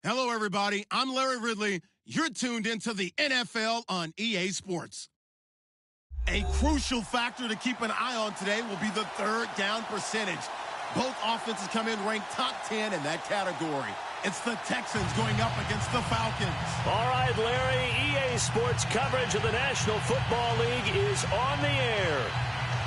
Hello, everybody. I'm Larry Ridley. You're tuned into the NFL on EA Sports. A crucial factor to keep an eye on today will be the third down percentage. Both offenses come in ranked top 10 in that category. It's the Texans going up against the Falcons. All right, Larry, EA Sports coverage of the National Football League is on the air.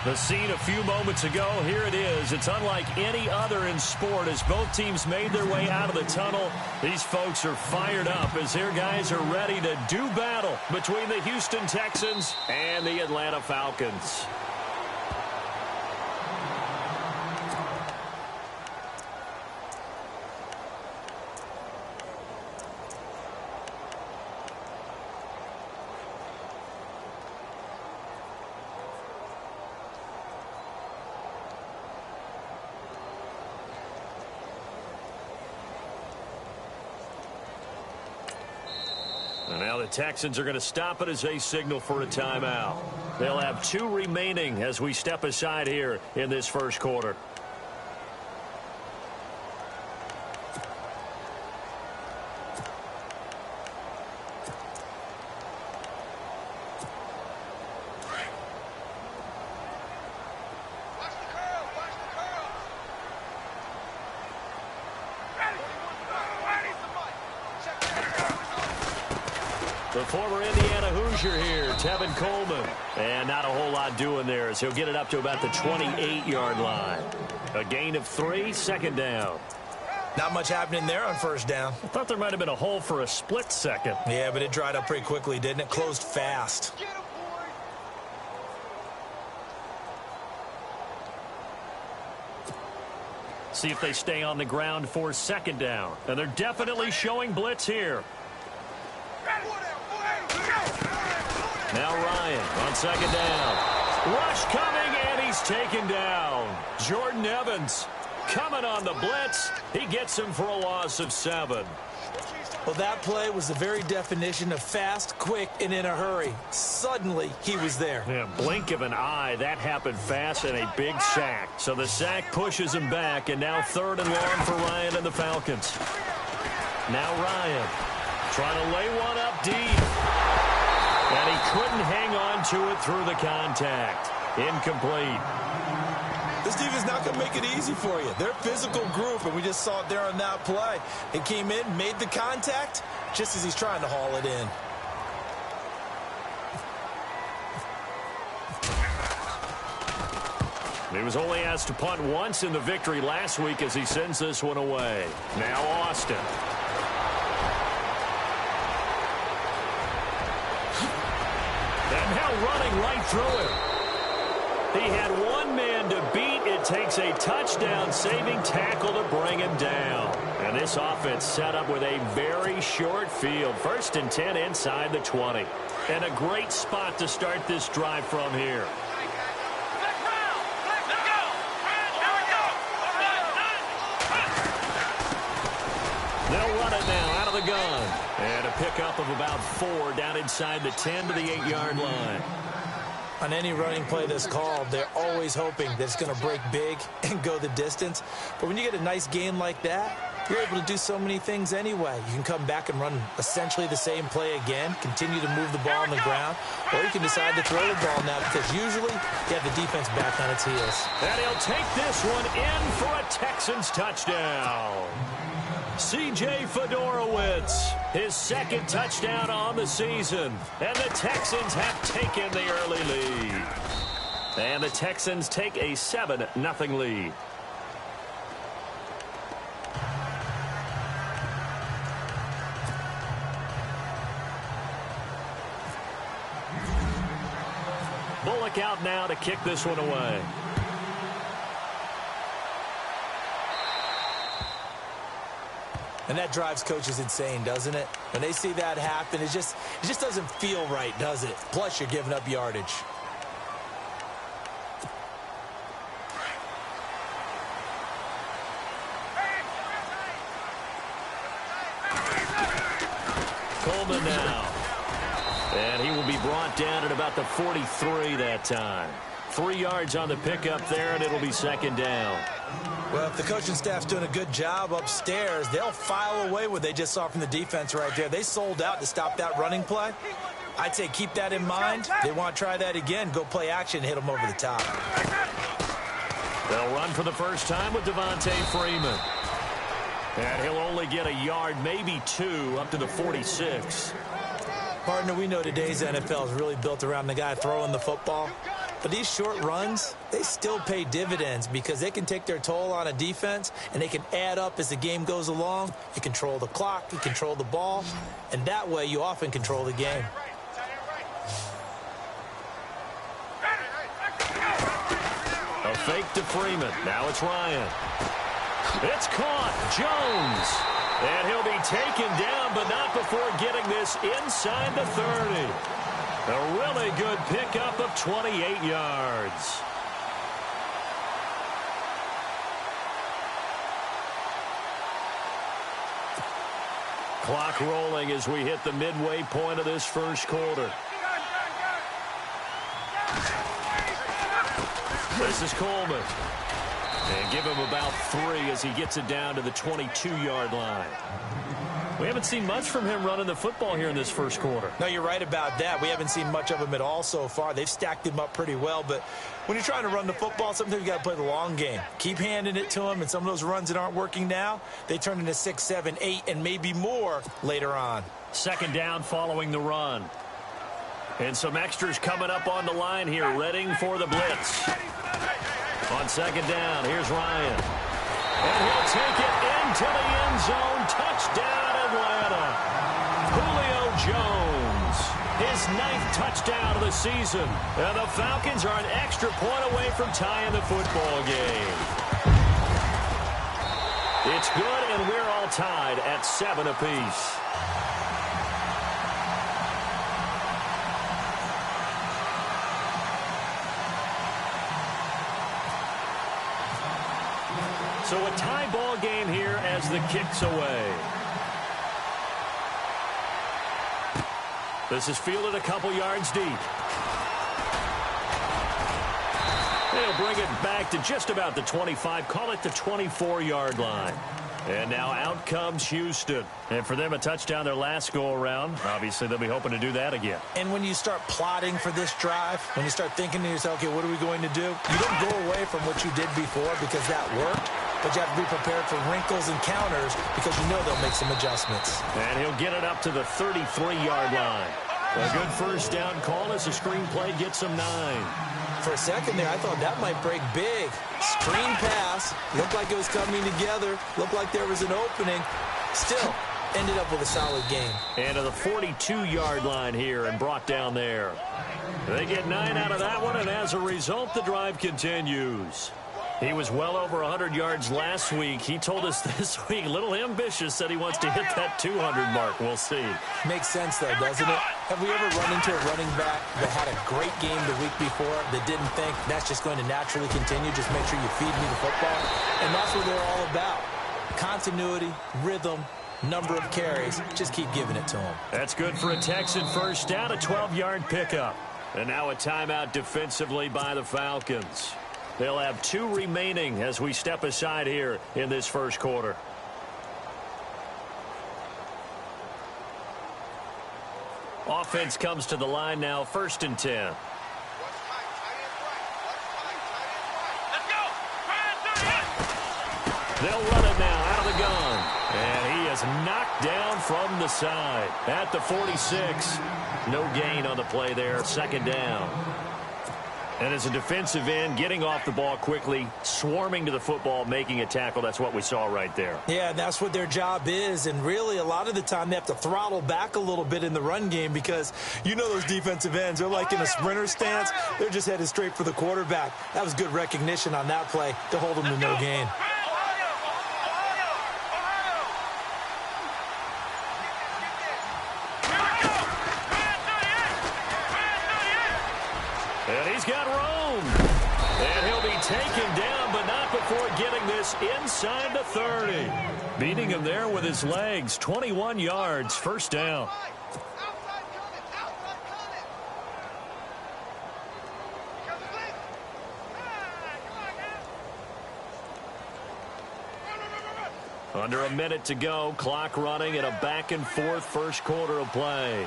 The scene a few moments ago, here it is. It's unlike any other in sport as both teams made their way out of the tunnel. These folks are fired up as their guys are ready to do battle between the Houston Texans and the Atlanta Falcons. And now the Texans are going to stop it as they signal for a timeout. They'll have 2 remaining as we step aside here in this first quarter. The former Indiana Hoosier here, Tevin Coleman. And not a whole lot doing there as he'll get it up to about the 28-yard line. A gain of 3, second down. Not much happening there on first down. I thought there might have been a hole for a split second. Yeah, but it dried up pretty quickly, didn't it? Closed fast. See if they stay on the ground for second down. And they're definitely showing blitz here. Now Ryan on second down. Rush coming, and he's taken down. Jordan Evans coming on the blitz. He gets him for a loss of 7. Well, that play was the very definition of fast, quick, and in a hurry. Suddenly, he was there. Yeah, blink of an eye. That happened fast and a big sack. So the sack pushes him back, and now 3rd and long for Ryan and the Falcons. Now Ryan trying to lay one up deep. And he couldn't hang on to it through the contact. Incomplete. This defense is not going to make it easy for you. They're a physical group, and we just saw it there on that play. It came in, made the contact, just as he's trying to haul it in. He was only asked to punt once in the victory last week as he sends this one away. Now Austin. And now running right through him. He had one man to beat. It takes a touchdown-saving tackle to bring him down. And this offense set up with a very short field. 1st and 10 inside the 20. And a great spot to start this drive from here. They'll run it now out of the gun. And a pickup of about 4 down inside the 10 to the 8-yard line. On any running play that's called, they're always hoping that it's going to break big and go the distance. But when you get a nice game like that, you're able to do so many things anyway. You can come back and run essentially the same play again, continue to move the ball on the ground, or you can decide to throw the ball now because usually you have the defense back on its heels. And he'll take this one in for a Texans touchdown. C.J. Fedorowicz, his 2nd touchdown on the season. And the Texans have taken the early lead. And the Texans take a 7-0 lead. Bullock out now to kick this one away. And that drives coaches insane, doesn't it? When they see that happen, it just doesn't feel right, does it? Plus, you're giving up yardage. Coleman now. And he will be brought down at about the 43 that time. 3 yards on the pickup there, and it'll be 2nd down. Well, if the coaching staff's doing a good job upstairs, they'll file away what they just saw from the defense right there. They sold out to stop that running play. I'd say keep that in mind. They want to try that again. Go play action and hit them over the top. They'll run for the first time with Devontae Freeman. And he'll only get a yard, maybe 2, up to the 46. Partner, we know today's NFL is really built around the guy throwing the football. But these short runs, they still pay dividends because they can take their toll on a defense and they can add up as the game goes along. You control the clock, you control the ball, and that way you often control the game. A fake to Freeman. Now it's Ryan. It's caught. Jones. And he'll be taken down, but not before getting this inside the 30. A really good pickup of 28 yards. Clock rolling as we hit the midway point of this first quarter. This is Coleman. And give him about 3 as he gets it down to the 22-yard line. We haven't seen much from him running the football here in this first quarter. No, you're right about that. We haven't seen much of him at all so far. They've stacked him up pretty well, but when you're trying to run the football, sometimes you got to play the long game. Keep handing it to him, and some of those runs that aren't working now, they turn into 6, 7, 8, and maybe more later on. Second down following the run. And some extras coming up on the line here, readying for the blitz. On second down, here's Ryan. And he'll take it into the end zone. Touchdown, Atlanta. Julio Jones, his 9th touchdown of the season. And the Falcons are an extra point away from tying the football game. It's good, and we're all tied at 7 apiece. So a tie ball game here as the kick's away. This is fielded a couple yards deep. They'll bring it back to just about the 25, call it the 24-yard line. And now out comes Houston. And for them, a touchdown their last go-around. Obviously, they'll be hoping to do that again. And when you start plotting for this drive, when you start thinking to yourself, okay, what are we going to do? You don't go away from what you did before because that worked. But you have to be prepared for wrinkles and counters because you know they'll make some adjustments. And he'll get it up to the 33-yard line. A good first down call as the screenplay gets him 9. For a second there, I thought that might break big. Screen pass. Looked like it was coming together. Looked like there was an opening. Still, ended up with a solid game. And to the 42-yard line here and brought down there. They get 9 out of that one, and as a result, the drive continues. He was well over 100 yards last week. He told us this week, a little ambitious, said he wants to hit that 200 mark. We'll see. Makes sense, though, doesn't it? Have we ever run into a running back that had a great game the week before that didn't think that's just going to naturally continue? Just make sure you feed me the football. And that's what they're all about. Continuity, rhythm, number of carries. Just keep giving it to them. That's good for a Texan first down, a 12-yard pickup. And now a timeout defensively by the Falcons. They'll have 2 remaining as we step aside here in this first quarter. Offense comes to the line now, 1st and 10. They'll run it now out of the gun. And he is knocked down from the side at the 46. No gain on the play there, 2nd down. And as a defensive end, getting off the ball quickly, swarming to the football, making a tackle, that's what we saw right there. Yeah, that's what their job is. And really, a lot of the time, they have to throttle back a little bit in the run game because you know those defensive ends, they're like in a sprinter stance. They're just headed straight for the quarterback. That was good recognition on that play to hold them to no gain. And he's got room. And he'll be taken down, but not before getting this inside the 30. Beating him there with his legs. 21 yards, 1st down. Under a minute to go, clock running, and a back-and-forth first quarter of play.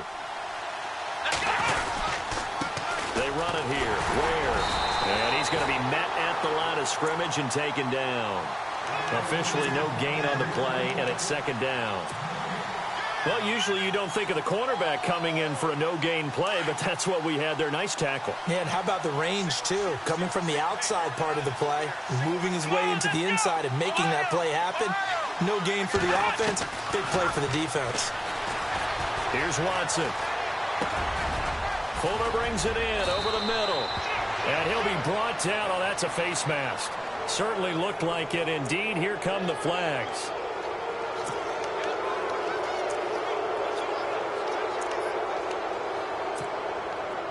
They run it here. Ware. And he's going to be met at the line of scrimmage and taken down. Officially no gain on the play, and it's second down. Well, usually you don't think of the cornerback coming in for a no-gain play, but that's what we had there. Nice tackle. Yeah, and how about the range, too? Coming from the outside part of the play, moving his way into the inside and making that play happen. No gain for the offense, big play for the defense. Here's Watson. Fuller brings it in over the middle. And he'll be brought down. Oh, that's a face mask. Certainly looked like it. Indeed, here come the flags.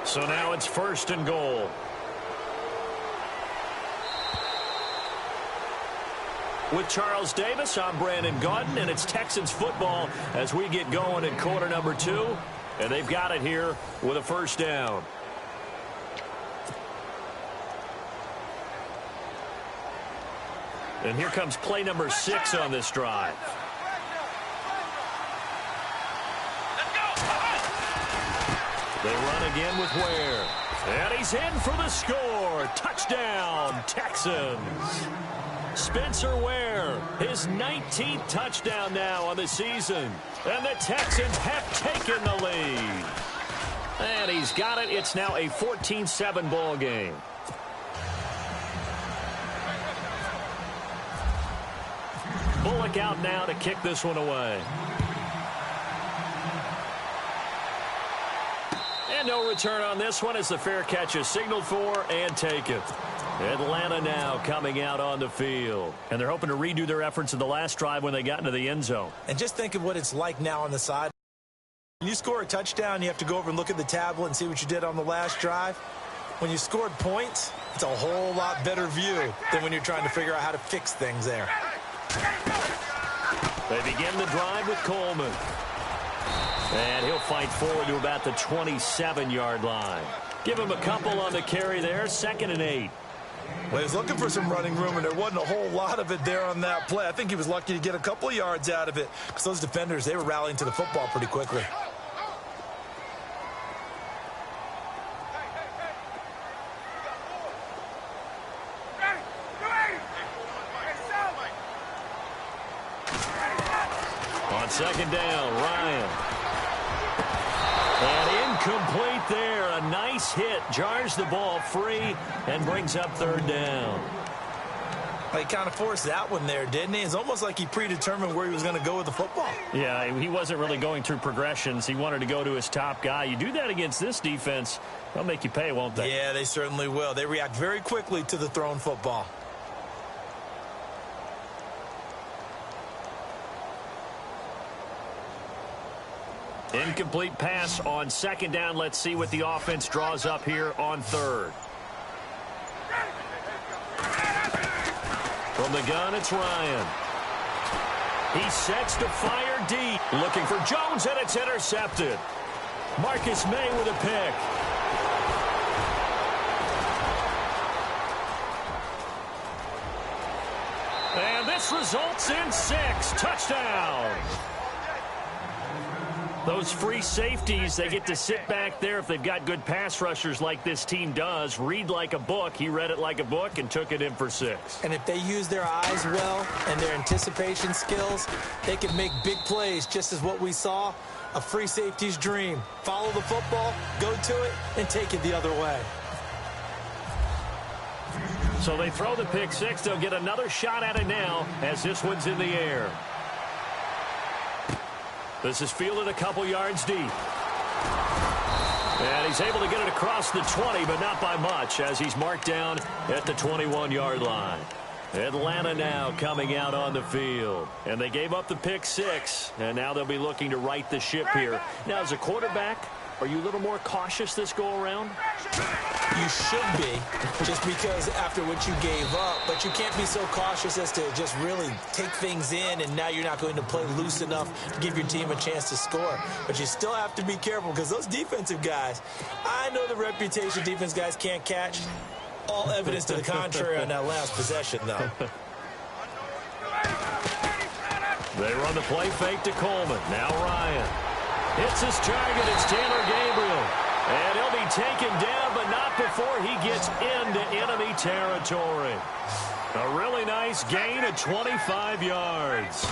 So now it's first and goal. With Charles Davis, I'm Brandon Gaudin, and it's Texans football as we get going in quarter number 2. And they've got it here with a first down. And here comes play number 6 on this drive. They run again with Ware. And he's in for the score. Touchdown, Texans. Spencer Ware, his 19th touchdown now on the season. And the Texans have taken the lead. And he's got it. It's now a 14-7 ball game. Bullock out now to kick this one away. And no return on this one as the fair catch is signaled for and taken. Atlanta now coming out on the field. And they're hoping to redo their efforts in the last drive when they got into the end zone. And just think of what it's like now on the side. When you score a touchdown, you have to go over and look at the tablet and see what you did on the last drive. When you scored points, it's a whole lot better view than when you're trying to figure out how to fix things there. They begin the drive with Coleman. And he'll fight forward to about the 27-yard line. Give him a couple on the carry there, 2nd and 8. Well, he was looking for some running room, and there wasn't a whole lot of it there on that play. I think he was lucky to get a couple of yards out of it because those defenders, they were rallying to the football pretty quickly. On second down, Ryan. And incomplete there. A nice hit. Jars the ball free and brings up 3rd down. He kind of forced that one there, didn't he? It's almost like he predetermined where he was going to go with the football. Yeah, he wasn't really going through progressions. He wanted to go to his top guy. You do that against this defense, they'll make you pay, won't they? Yeah, they certainly will. They react very quickly to the thrown football. Incomplete pass on second down. Let's see what the offense draws up here on 3rd. From the gun, it's Ryan. He sets to fire deep. Looking for Jones, and it's intercepted. Marcus May with a pick. And this results in 6 touchdowns. Those free safeties, they get to sit back there if they've got good pass rushers like this team does. Read like a book. He read it like a book and took it in for 6. And if they use their eyes well and their anticipation skills, they can make big plays, just as what we saw, a free safety's dream. Follow the football, go to it, and take it the other way. So they throw the pick 6. They'll get another shot at it now as this one's in the air. This is fielded a couple yards deep. And he's able to get it across the 20, but not by much, as he's marked down at the 21-yard line. Atlanta now coming out on the field. And they gave up the pick 6, and now they'll be looking to right the ship here. Now, as a quarterback, are you a little more cautious this go-around? You should be, just because after what you gave up, but you can't be so cautious as to just really take things in, and now you're not going to play loose enough to give your team a chance to score. But you still have to be careful, because those defensive guys, I know the reputation defense guys can't catch. All evidence to the contrary on that last possession, though. They run the play fake to Coleman. Now Ryan. Hits his target. It's Taylor Gabriel. And he'll be taken down, but not before he gets into enemy territory. A really nice gain of 25 yards.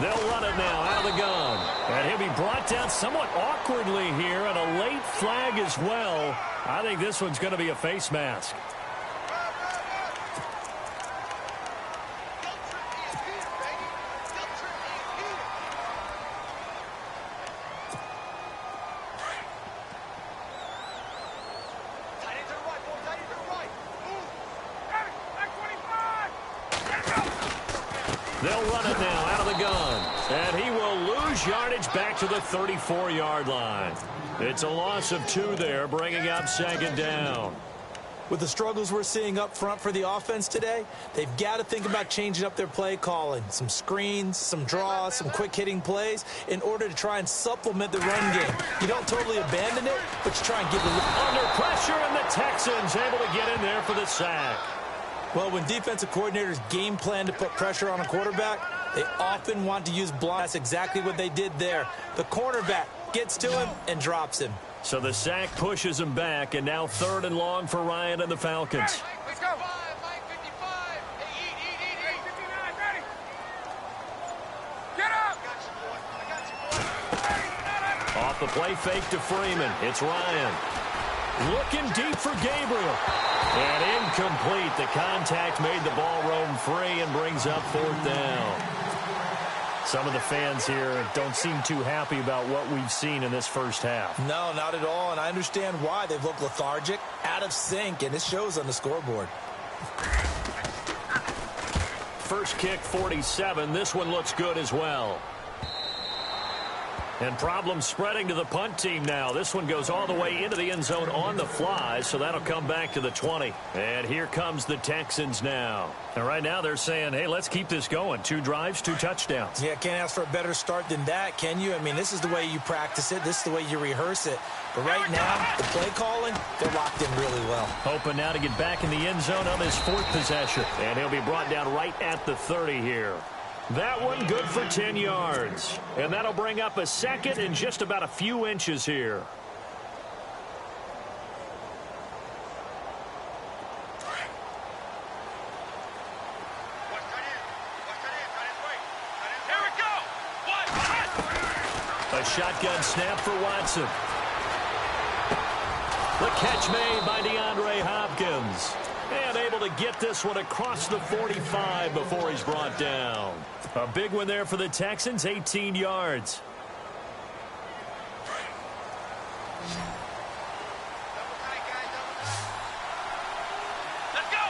They'll run it now out of the gun. And he'll be brought down somewhat awkwardly here, and a late flag as well. I think this one's going to be a face mask. They'll run it now out of the gun. And he will lose yardage back to the 34-yard line. It's a loss of 2 there, bringing up second down. With the struggles we're seeing up front for the offense today, they've got to think about changing up their play calling. Some screens, some draws, some quick-hitting plays in order to try and supplement the run game. You don't totally abandon it, but you try and give it under pressure, and the Texans able to get in there for the sack. Well, when defensive coordinators game plan to put pressure on a quarterback, they often want to use blind. That's exactly what they did there. The cornerback gets to him and drops him. So the sack pushes him back, and now 3rd and long for Ryan and the Falcons. Let's go. 55. Hey, eat. 59, ready. Get up. I got you, boy. Off the play fake to Freeman. It's Ryan. Looking deep for Gabriel. And incomplete. The contact made the ball roam free and brings up 4th down. Some of the fans here don't seem too happy about what we've seen in this first half. No, not at all, and I understand why. They've looked lethargic, out of sync, and it shows on the scoreboard. First kick, 47. This one looks good as well. And problems spreading to the punt team now. This one goes all the way into the end zone on the fly, so that'll come back to the 20. And here comes the Texans now. And right now they're saying, hey, let's keep this going. 2 drives, 2 touchdowns. Yeah, can't ask for a better start than that, can you? I mean, this is the way you practice it. This is the way you rehearse it. But right now, the play calling, they're locked in really well. Hoping now to get back in the end zone on his 4th possession. And he'll be brought down right at the 30 here. That one good for 10 yards. And that'll bring up a 2nd and just about a few inches here. A shotgun snap for Watson. The catch made by DeAndre Hopkins. And able to get this one across the 45 before he's brought down. A big one there for the Texans, 18 yards. Let's go.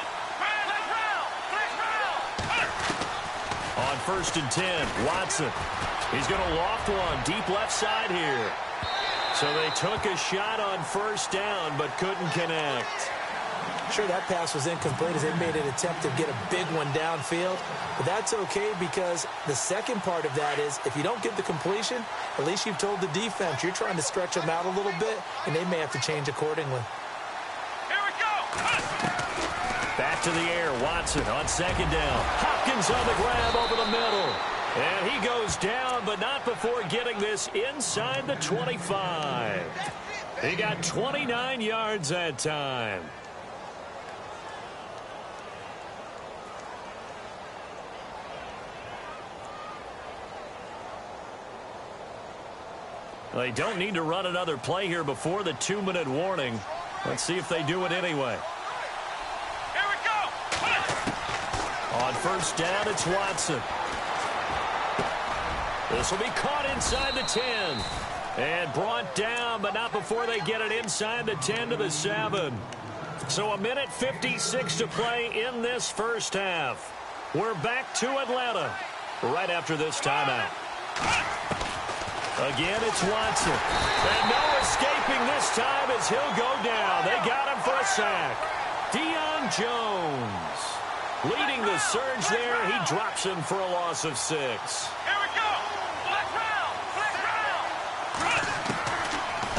On 1st and 10, Watson. He's going to loft one deep left side here. So they took a shot on 1st down, but couldn't connect. Sure, that pass was incomplete as they made an attempt to get a big one downfield. But that's okay because the second part of that is if you don't get the completion, at least you've told the defense you're trying to stretch them out a little bit, and they may have to change accordingly. Here we go. Back to the air, Watson on 2nd down. Hopkins on the grab over the middle. And he goes down, but not before getting this inside the 25. He got 29 yards that time. They don't need to run another play here before the 2-minute warning. Let's see if they do it anyway. Here we go. On 1st down, it's Watson. This will be caught inside the 10. And brought down, but not before they get it inside the 10 to the 7. So 1:56 to play in this first half. We're back to Atlanta right after this timeout. Again, it's Watson. And no escaping this time as he'll go down. They got him for a sack. Deion Jones leading the surge there. He drops him for a loss of 6. Here we go. Black round.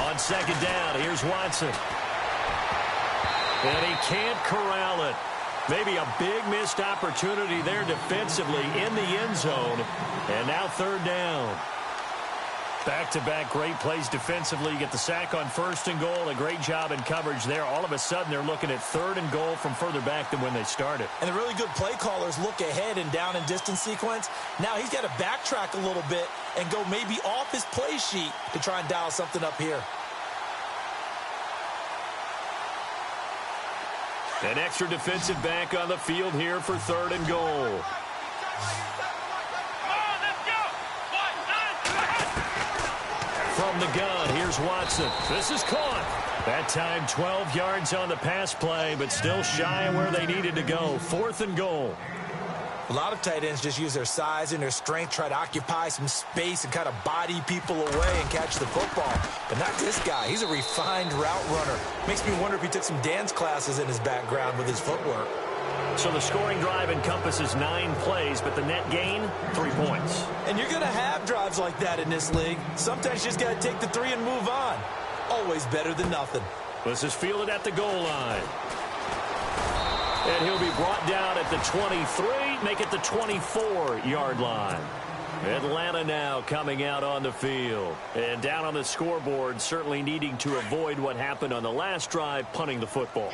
On 2nd down, here's Watson. And he can't corral it. Maybe a big missed opportunity there defensively in the end zone. And now third down. Back-to-back great plays defensively. You get the sack on first and goal. A great job in coverage there. All of a sudden, they're looking at third and goal from further back than when they started. And the really good play callers look ahead and down and distance sequence. Now he's got to backtrack a little bit and go maybe off his play sheet to try and dial something up here. An extra defensive back on the field here for third and goal. From the gun, here's Watson. This is caught. That time 12 yards on the pass play, but still shy of where they needed to go. Fourth and goal. A lot of tight ends just use their size and their strength, try to occupy some space and kind of body people away and catch the football. But not this guy. He's a refined route runner. Makes me wonder if he took some dance classes in his background with his footwork. So the scoring drive encompasses 9 plays, but the net gain, 3 points. And you're going to have drives like that in this league. Sometimes you just got to take the 3 and move on. Always better than nothing. This is fielded at the goal line. And he'll be brought down at the 23, make it the 24-yard line. Atlanta now coming out on the field. And down on the scoreboard, certainly needing to avoid what happened on the last drive, punting the football.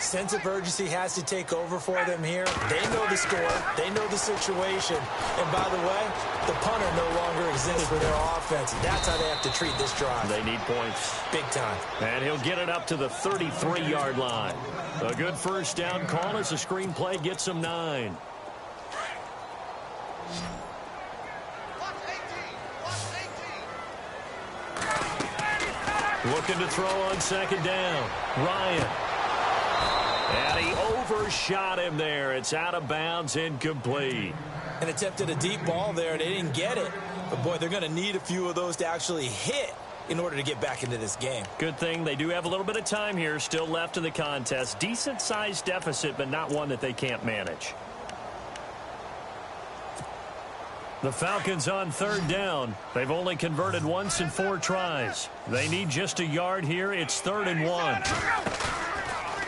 Sense of urgency has to take over for them here. They know the score. They know the situation. And by the way, the punter no longer exists for their offense. That's how they have to treat this drive. They need points. Big time. And he'll get it up to the 33-yard line. A good first down call as the screen play gets him 9. Looking to throw on second down. Ryan. And he overshot him there. It's out of bounds, incomplete. And attempted a deep ball there. They didn't get it. But, boy, they're going to need a few of those to actually hit in order to get back into this game. Good thing they do have a little bit of time here still left in the contest. Decent-sized deficit, but not one that they can't manage. The Falcons on third down. They've only converted once in 4 tries. They need just a yard here. It's 3rd and 1.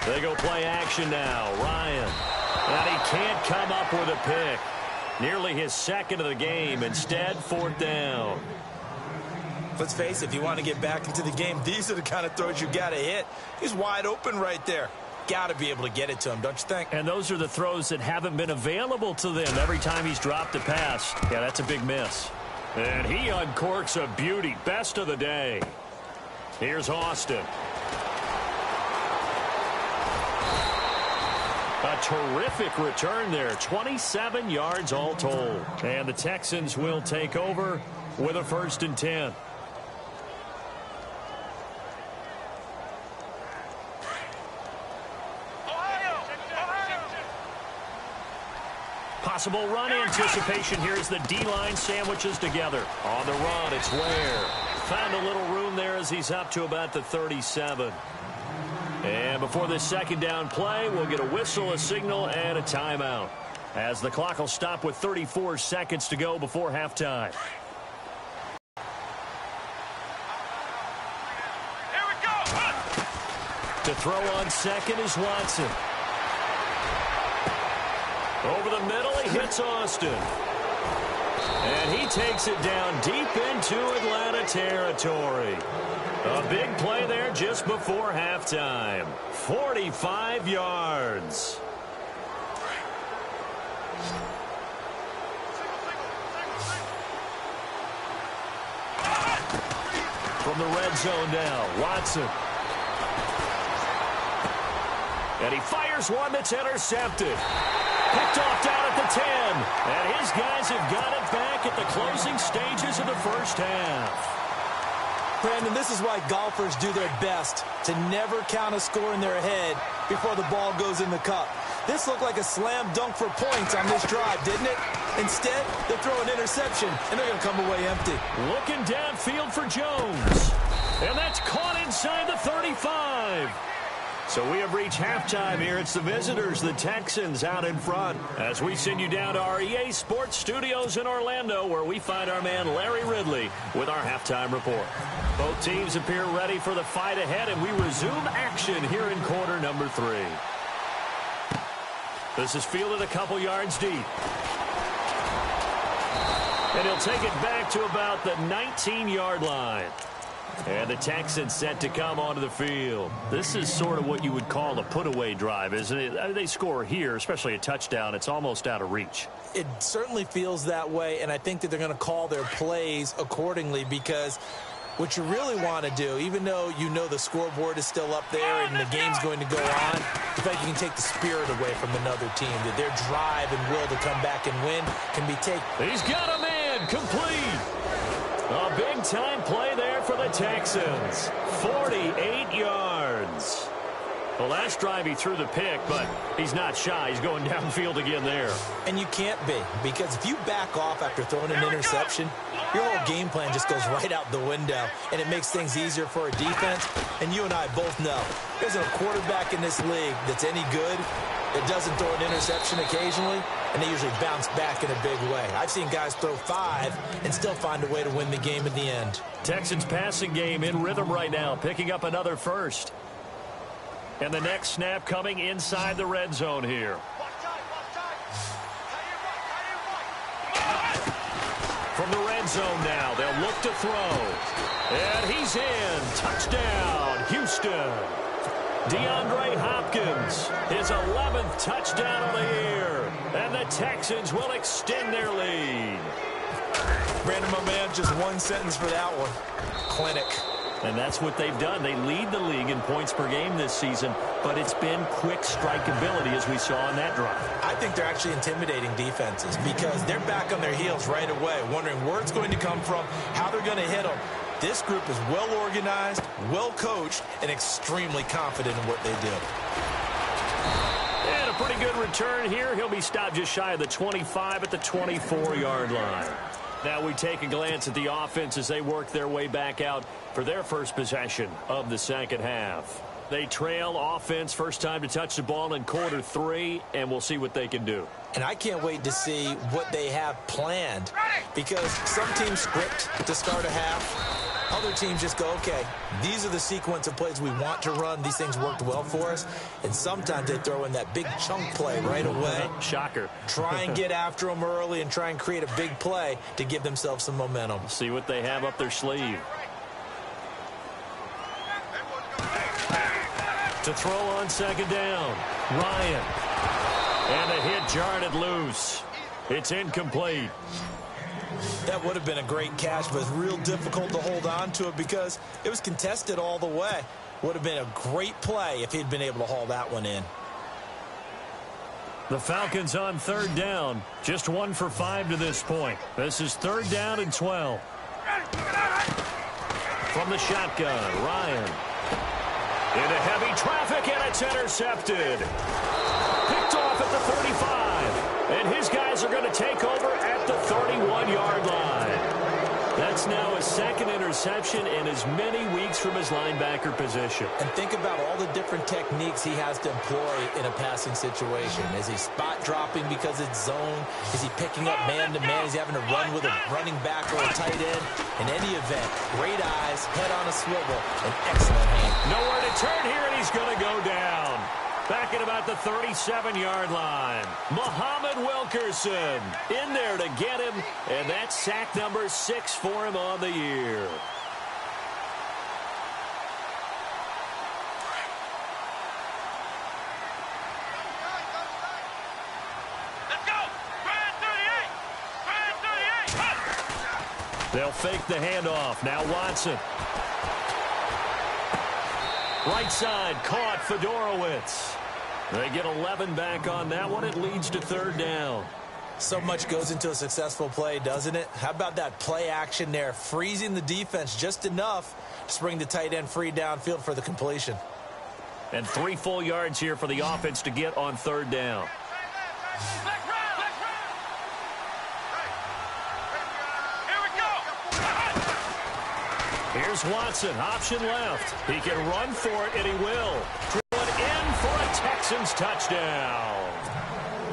They go play action now. Ryan. And he can't come up with a pick. Nearly his second of the game. Instead, 4th down. Let's face it, if you want to get back into the game, these are the kind of throws you got to hit. He's wide open right there. Got to be able to get it to him, don't you think? And those are the throws that haven't been available to them every time he's dropped a pass. Yeah, that's a big miss. And he uncorks a beauty. Best of the day. Here's Austin. A terrific return there. 27 yards all told. And the Texans will take over with a 1st and 10. Possible run anticipation here as the D-line sandwiches together. On the run, it's Ware. Found a little room there as he's up to about the 37. And before this second down play, we'll get a whistle, a signal, and a timeout, as the clock will stop with 34 seconds to go before halftime. Here we go. To throw on second is Watson. Over the middle, he hits Austin. And he takes it down deep into Atlanta territory. A big play there just before halftime. 45 yards. From the red zone now, Watson. And he fires one that's intercepted. Picked off down at the 10. And his guys have got it back at the closing stages of the first half. Brandon, this is why golfers do their best to never count a score in their head before the ball goes in the cup. This looked like a slam dunk for points on this drive, didn't it? Instead, they throw an interception, and they're going to come away empty. Looking downfield for Jones. And that's caught inside the 35. So we have reached halftime here. It's the visitors, the Texans, out in front, as we send you down to our EA Sports Studios in Orlando, where we find our man Larry Ridley with our halftime report. Both teams appear ready for the fight ahead, and we resume action here in quarter number 3. This is fielded a couple yards deep. And he'll take it back to about the 19-yard line. And the Texans set to come onto the field. This is sort of what you would call a put-away drive, isn't it? I mean, they score here, especially a touchdown. It's almost out of reach. It certainly feels that way, and I think that they're going to call their plays accordingly, because what you really want to do, even though you know the scoreboard is still up there and the game's going to go on, in fact, you can take the spirit away from another team, that their drive and will to come back and win can be taken. He's got a man complete. A big-time play there for the Texans. 48 yards. The last drive he threw the pick, but he's not shy. He's going downfield again there. And you can't be, because if you back off after throwing an interception, your whole game plan just goes right out the window, and it makes things easier for a defense. And you and I both know there isn't a quarterback in this league that's any good that doesn't throw an interception occasionally, and they usually bounce back in a big way. I've seen guys throw 5 and still find a way to win the game in the end. Texans passing game in rhythm right now, picking up another first. And the next snap coming inside the red zone here. From the red zone now, they'll look to throw. And he's in. Touchdown, Houston. DeAndre Hopkins, his 11th touchdown of the year. And the Texans will extend their lead. Brandon, my man, just one sentence for that one. Clinic. And that's what they've done. They lead the league in points per game this season, but it's been quick strikeability as we saw on that drive. I think they're actually intimidating defenses because they're back on their heels right away, wondering where it's going to come from, how they're going to hit them. This group is well organized, well coached, and extremely confident in what they do. And a pretty good return here. He'll be stopped just shy of the 25 at the 24-yard line. Now we take a glance at the offense as they work their way back out for their first possession of the second half. They trail offense first time to touch the ball in quarter 3, and we'll see what they can do. And I can't wait to see what they have planned, because some teams script to start a half. Other teams just go, okay, these are the sequence of plays we want to run. These things worked well for us. And sometimes they throw in that big chunk play right away. Shocker. Try and get after them early and try and create a big play to give themselves some momentum. See what they have up their sleeve. To throw on second down, Ryan. And a hit jarred it loose. It's incomplete. That would have been a great catch, but it's real difficult to hold on to it because it was contested all the way. Would have been a great play if he'd been able to haul that one in. The Falcons on third down. Just 1 for 5 to this point. This is 3rd down and 12. From the shotgun, Ryan. Into heavy traffic, and it's intercepted. Picked off at the 35. And his guys are going to take over at the 31-yard line. That's now his 2nd interception in as many weeks from his linebacker position. And think about all the different techniques he has to employ in a passing situation. Is he spot dropping because it's zone? Is he picking up man-to-man? Is he having to run with a running back or a tight end? In any event, great eyes, head on a swivel, and excellent hand. Nowhere to turn here, and he's going to go down. Back at about the 37-yard line. Muhammad Wilkerson in there to get him, and that's sack number 6 for him on the year. Let's go! Brad 38! Brad 38! They'll fake the handoff. Now Watson. Right side, caught Fedorowicz. They get 11 back on that one. It leads to 3rd down. So much goes into a successful play, doesn't it? How about that play action there, freezing the defense just enough to bring the tight end free downfield for the completion. And 3 full yards here for the offense to get on 3rd down. Here's Watson, option left. He can run for it, and he will. Throw it in for a Texans touchdown.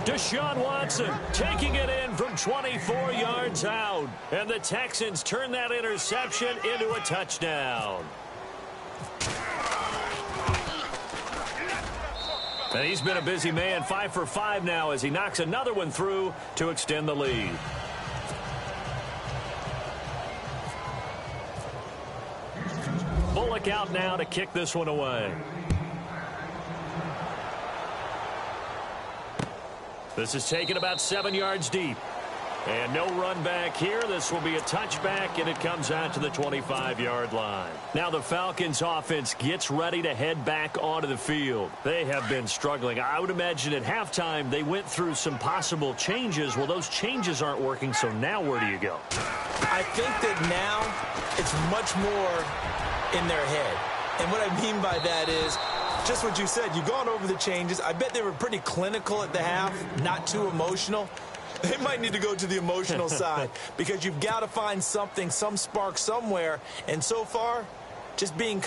Deshaun Watson taking it in from 24 yards out. And the Texans turn that interception into a touchdown. And he's been a busy man, 5 for 5 now as he knocks another one through to extend the lead. Bullock out now to kick this one away. This is taken about 7 yards deep. And no run back here. This will be a touchback, and it comes out to the 25-yard line. Now the Falcons offense gets ready to head back onto the field. They have been struggling. I would imagine at halftime they went through some possible changes. Well, those changes aren't working, so now where do you go? I think that now it's much more in their head. And what I mean by that is just what you said. You've gone over the changes. I bet they were pretty clinical at the half, not too emotional. They might need to go to the emotional side because you've got to find something, some spark somewhere. And so far, just being